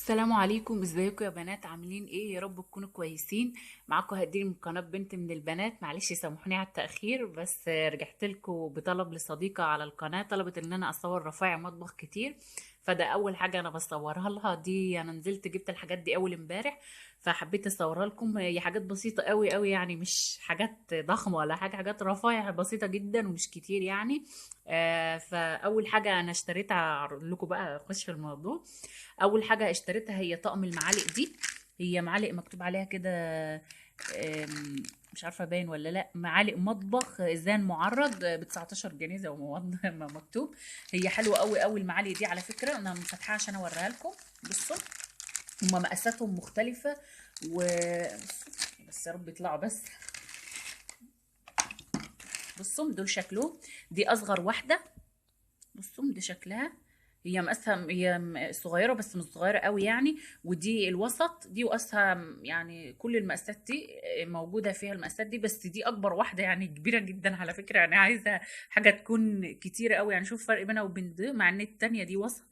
السلام عليكم، ازيكم يا بنات؟ عاملين ايه؟ يا رب تكونوا كويسين. معاكم هدير من قناة بنت من البنات. معلش سامحوني على التأخير، بس رجعت لكم بطلب لصديقة على القناة، طلبت ان انا اصور رفايع مطبخ كتير. فده اول حاجة انا بصورها لها. دي انا نزلت جبت الحاجات دي اول امبارح، فحبيت اصورها لكم. هي حاجات بسيطة قوي قوي، يعني مش حاجات ضخمة ولا حاجة، حاجات رفايع بسيطة جدا ومش كتير يعني. فاول حاجة انا اشتريتها، اعرض لكم بقى، اخش في الموضوع. اول حاجه اشتريتها هي طقم المعالق دي. هي معالق مكتوب عليها كده، مش عارفه باين ولا لا، معالق مطبخ زان معرض ب 19 جنيه زي ما مكتوب. هي حلوه قوي قوي المعالق دي، على فكره انا فاتحاها عشان اوريها لكم. بصوا، هما مقاساتهم مختلفه و بس يا رب يطلعوا بس. بصوا دول شكلهم. دي اصغر واحده. بصوا دي شكلها. هي مقاسها هي صغيره بس مش صغيره قوي يعني. ودي الوسط، دي وقاسها يعني كل المقاسات دي موجوده فيها المقاسات دي، بس دي اكبر واحده يعني كبيره جدا على فكره. يعني عايزه حاجه تكون كتيره قوي، يعني شوف الفرق بينها وبين دي، مع ان التانيه دي وسط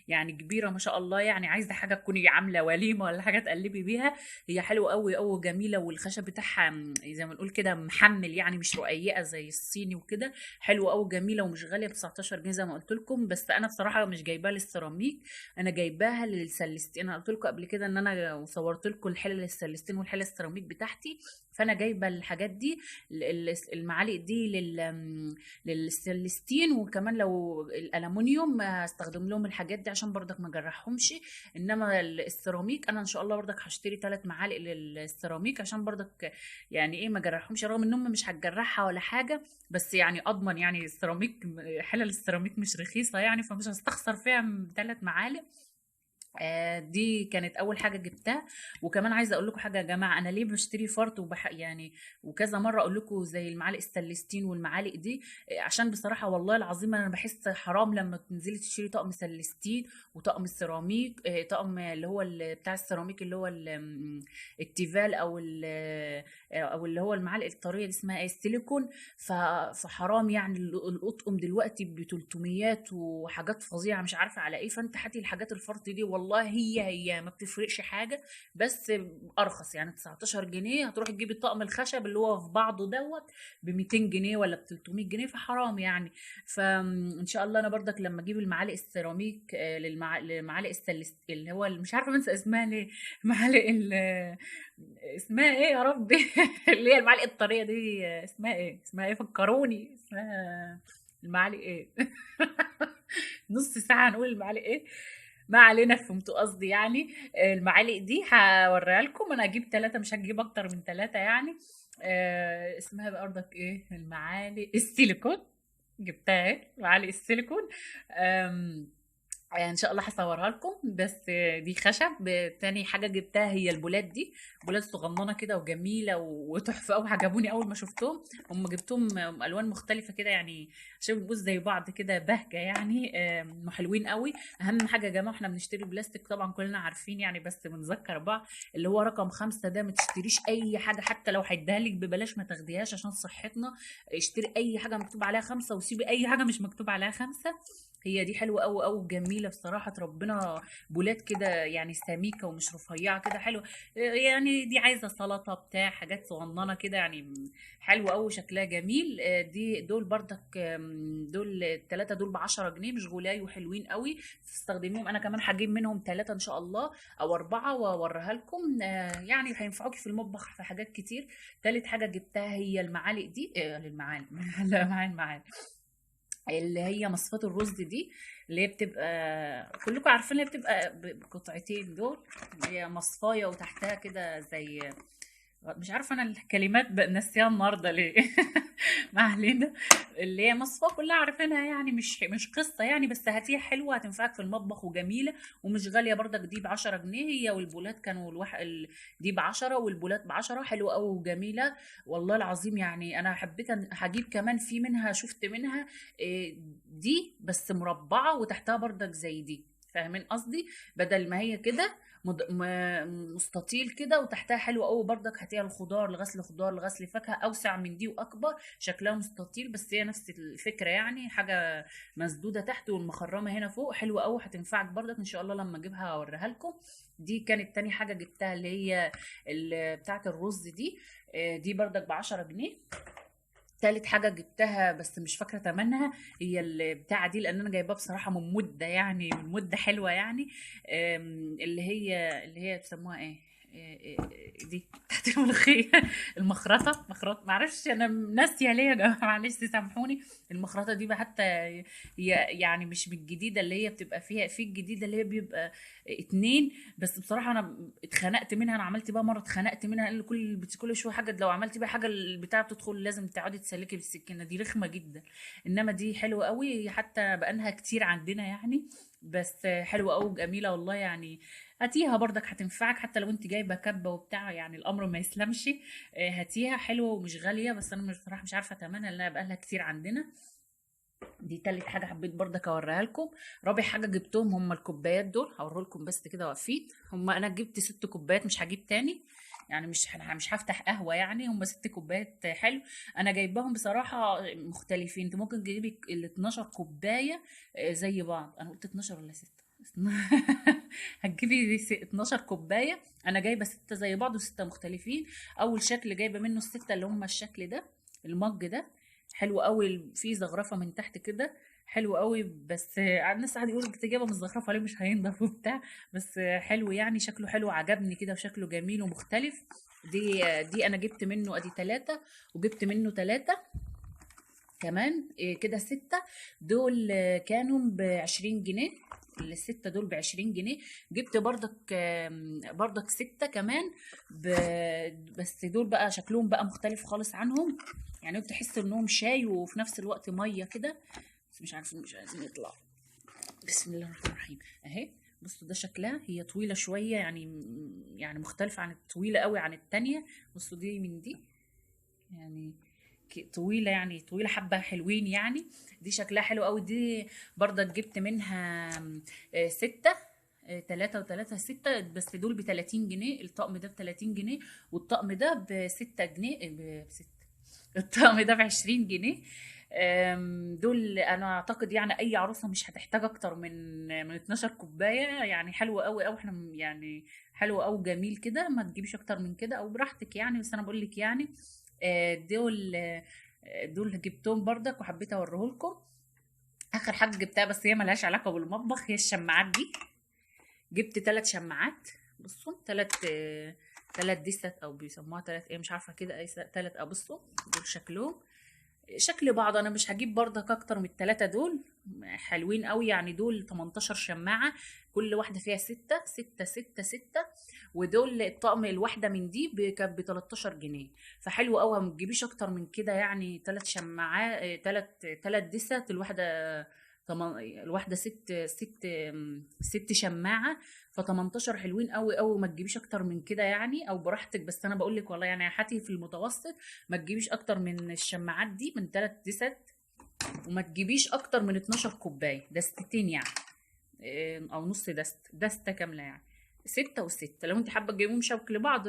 يعني كبيره ما شاء الله. يعني عايزه حاجه تكوني عامله وليمه ولا حاجه تقلبي بيها. هي حلوه قوي قوي وجميله، والخشب بتاعها زي ما نقول كده محمل، يعني مش رقيقه زي الصيني وكده. حلوه قوي جميله ومش غاليه ب 19 جنيه زي ما قلت لكم. بس انا بصراحه مش جايباها للسيراميك، انا جايباها للسلستين. انا قلت لكم قبل كده ان انا صورت لكم الحله للسلستين والحله السيراميك بتاعتي. فانا جايبه الحاجات دي، المعالق دي للسلستين. وكمان لو الالومنيوم هستخدم لهم الحاجات دي عشان برضك ما اجرحهمش. انما السيراميك انا ان شاء الله برضك هشتري 3 معالق للسيراميك عشان برضك يعني ايه ما اجرحهمش، رغم ان هم مش هتجرحها ولا حاجه. بس يعني اضمن، يعني السيراميك، حلل السيراميك مش رخيصه يعني، فمش هستخسر فيها 3 معالق. دي كانت اول حاجه جبتها. وكمان عايزه اقول لكم حاجه يا جماعه، انا ليه بشتري فرط يعني وكذا مره اقول لكم زي المعالق السلستين والمعالق دي. عشان بصراحه والله العظيم انا بحس حرام لما تنزلي تشتري طقم سلستين وطقم السيراميك، طقم اللي هو بتاع السيراميك اللي هو التيفال او اللي هو المعالق الطريه دي اسمها ايه، السيليكون. فحرام يعني الاطقم دلوقتي ب 300 وحاجات فظيعه مش عارفه على ايه. فانت هاتي الحاجات الفرط دي، والله هي ما بتفرقش حاجه، بس ارخص يعني 19 جنيه هتروحي تجيبي الطقم الخشب اللي هو في بعضه دوت ب 200 جنيه ولا ب 300 جنيه، فحرام يعني. فان شاء الله انا برضك لما اجيب المعالق السيراميك، لمعالق اللي هو مش عارفه بنسى اسمها ليه. معالق اسمها ايه يا ربي؟ اللي هي المعالق الطريه دي، اسمها ايه؟ اسمها ايه؟ فكروني اسمها. المعالق ايه؟ نص ساعه هنقول المعالق ايه. ما علينا، فهمتوا قصدي يعني. المعالق دي هوريها لكم. انا هجيب 3، مش هجيب اكتر من 3 يعني. اسمها بقى برضك ايه؟ المعالق السيليكون. جبتها اهي، معالق السيليكون. آم، ان شاء الله هصورها لكم. بس دي خشب. تاني حاجه جبتها هي البولات دي. بولات صغننه كده وجميله وتحفه قوي، عجبوني اول ما شفتهم. هم جبتهم الوان مختلفه كده يعني عشان بيبقوا زي بعض كده بهجه يعني. حلوين قوي. اهم حاجه يا جماعه احنا بنشتري بلاستيك طبعا كلنا عارفين يعني، بس بنذكر بعض. اللي هو رقم 5 ده ما تشتريش اي حاجه، حتى لو هيديها لك ببلاش ما تاخديهاش عشان صحتنا. اشتري اي حاجه مكتوب عليها 5، وسيبي اي حاجه مش مكتوب عليها 5. هي دي حلوه قوي قوي وجميله بصراحه ربنا. بولات كده يعني سميكه ومش رفيعه كده، حلوه. يعني دي عايزه سلطه بتاع حاجات صغننه كده يعني. حلوه قوي شكلها جميل. دي دول بردك، دول الثلاثه دول ب 10 جنيه، مش غلاي وحلوين قوي. تستخدميهم. انا كمان هجيب منهم 3 ان شاء الله او 4 واوريها لكم. يعني هينفعوكي في المطبخ في حاجات كتير. تالت حاجه جبتها هي المعالق دي، للمعالق. لا، معايا المعالق اللي هي مصفات الرز دي، اللي هي بتبقى كلكم عارفين، اللي هي بتبقى بقطعتين دول. هي مصفايه وتحتها كده زي، مش عارفه انا الكلمات ناسيها النهارده ليه. ما علينا. اللي هي مصفاه كلها عارفينها يعني، مش قصه يعني، بس هاتيها حلوه هتنفعك في المطبخ وجميله ومش غاليه برضك. دي ب 10 جنيه هي، والبولات كانوا دي ب 10 والبولات ب 10، حلوه قوي وجميله. والله العظيم يعني انا حبيت هجيب كمان في منها، شفت منها دي بس مربعه وتحتها برضك زي دي. فاهمين قصدي؟ بدل ما هي كده مستطيل كده، وتحتها حلو قوي برضك. هاتيها الخضار لغسل خضار لغسل فاكهه، اوسع من دي واكبر، شكلها مستطيل بس هي نفس الفكره يعني، حاجه مسدوده تحت والمخرمه هنا فوق، حلوه قوي هتنفعك برضك ان شاء الله لما اجيبها اوريها لكم. دي كانت تاني حاجه جبتها، اللي هي بتاعه الرز دي. دي برضك ب10 جنيه. تالت حاجة جبتها بس مش فاكرة تمنها، هي البتاعة دي، لأن أنا جايباها بصراحة من مدة يعني، من مدة حلوة يعني. اللي هي بيسموها إيه؟ دي بتاعت الملوخية. المخرطة، معرفش أنا ناسية ليه يا جماعة، معلش سامحوني. المخرطة دي بقى حتى يعني مش من الجديدة اللي هي بتبقى فيها، في الجديدة اللي هي بيبقى اتنين. بس بصراحة أنا اتخنقت منها، أنا عملت بقى مرة اتخنقت منها، لأن كل شوية حاجة، لو عملتي بقى حاجة البتاع بتدخل لازم تقعدي تسلكي بالسكينة، دي رخمة جدا. إنما دي حلوة قوي، حتى بقالها كتير عندنا يعني. بس حلوة قوي وجميلة والله يعني. هاتيها برضك هتنفعك، حتى لو انت جايبه كبه وبتاع يعني، الامر ما يسلمش. هاتيها حلوه ومش غاليه، بس انا بصراحه مش عارفه ثمنها لانها بقالها كتير عندنا. دي تالت حاجه حبيت برضك اوريها لكم. رابع حاجه جبتهم هم الكوبايات دول، هوريه لكم بس كده واقفين. هم انا جبت 6 كوبايات، مش هجيب تاني يعني، مش هفتح قهوه يعني، هم 6 كوبايات حلو. انا جايباهم بصراحه مختلفين، انت ممكن تجيبي ال 12 كوبايه زي بعض. انا قلت 12 ولا 6؟ هتجيبي 12 كوبايه. انا جايبه 6 زي بعض و6 مختلفين. اول شكل جايبه منه ال6 اللي هم الشكل ده، المج ده حلو قوي، فيه زخرفه من تحت كده، حلو قوي. بس الناس قاعد يقول انت جايبه من الزخرفه ليه، مش هينضف وبتاع. بس حلو يعني، شكله حلو، عجبني كده وشكله جميل ومختلف. دي انا جبت منه ادي 3، وجبت منه 3 كمان، كده 6. دول كانوا ب20 جنيه. ال6 دول ب20 جنيه. جبت برضك 6 كمان بس دول بقى شكلهم بقى مختلف خالص عنهم يعني، تحس انهم شاي وفي نفس الوقت ميه كده. بس مش عارفين، مش عايزين يطلعوا. بسم الله الرحمن الرحيم اهي. بصوا ده شكلها، هي طويله شويه يعني مختلفه عن الطويله قوي عن التانية. بصوا دي من دي يعني، طويلة يعني، طويلة حبة حلوين يعني. دي شكلها حلو قوي. دي برضك جبت منها 6. 3 و3 6، بس دول ب30 جنيه. الطقم ده ب30 جنيه، والطقم ده ب6 جنيه، ب6. الطقم ده ب20 جنيه. دول انا اعتقد يعني اي عروسه مش هتحتاج اكتر من 12 كوبايه يعني. حلو قوي قوي، احنا يعني حلو قوي جميل كده، ما تجيبيش اكتر من كده او براحتك يعني، بس انا بقول لك يعني. دول جبتهم برضك وحبيت اوريه لكم. اخر حاجه جبتها بس هي ملهاش علاقه بالمطبخ، هي الشماعات دي. جبت 3 شماعات. بصوا 3 ديست او بيسموها 3 ايه، مش عارفه كده اي 3. بصوا دول شكلهم شكل بعض. انا مش هجيب برضك اكتر من ال3 دول، حلوين قوي يعني. دول 18 شماعة، كل واحدة فيها 6 6 6 6. ودول الطقم الواحدة من دي كانت ب13 جنيه. فحلو قوي، ما تجيبيش اكتر من كده يعني. 3 شماعات، 3 ديسات الواحدة. الواحدة 6 شماعة. ف18 حلوين قوي قوي، ما تجيبيش اكتر من كده يعني، او براحتك. بس انا بقول لك والله يعني، هاتي في المتوسط. ما تجيبيش اكتر من الشماعات دي، من 3 ديست. وما تجيبيش اكتر من 12 كوبايه، دستتين يعني. او نص دستة كامله يعني. 6 و6 لو انت حابه تجيبيهم شبك لبعض،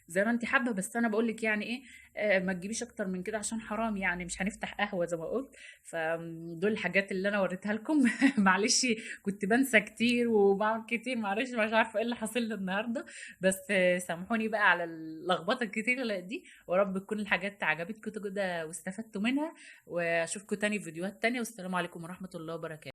زي ما انت حابه. بس انا بقول لك يعني ايه، ما تجيبيش اكتر من كده عشان حرام يعني، مش هنفتح قهوه زي ما قلت. فدول الحاجات اللي انا وريتها لكم. معلش كنت بنسى كتير وبعمل كتير، معلش مش عارفه ايه اللي حاصل لي النهارده. بس سامحوني بقى على اللخبطه الكتير اللي دي، ورب تكون الحاجات عجبتكم كده واستفدتوا منها. واشوفكم تاني في فيديوهات تانية، والسلام عليكم ورحمه الله وبركاته.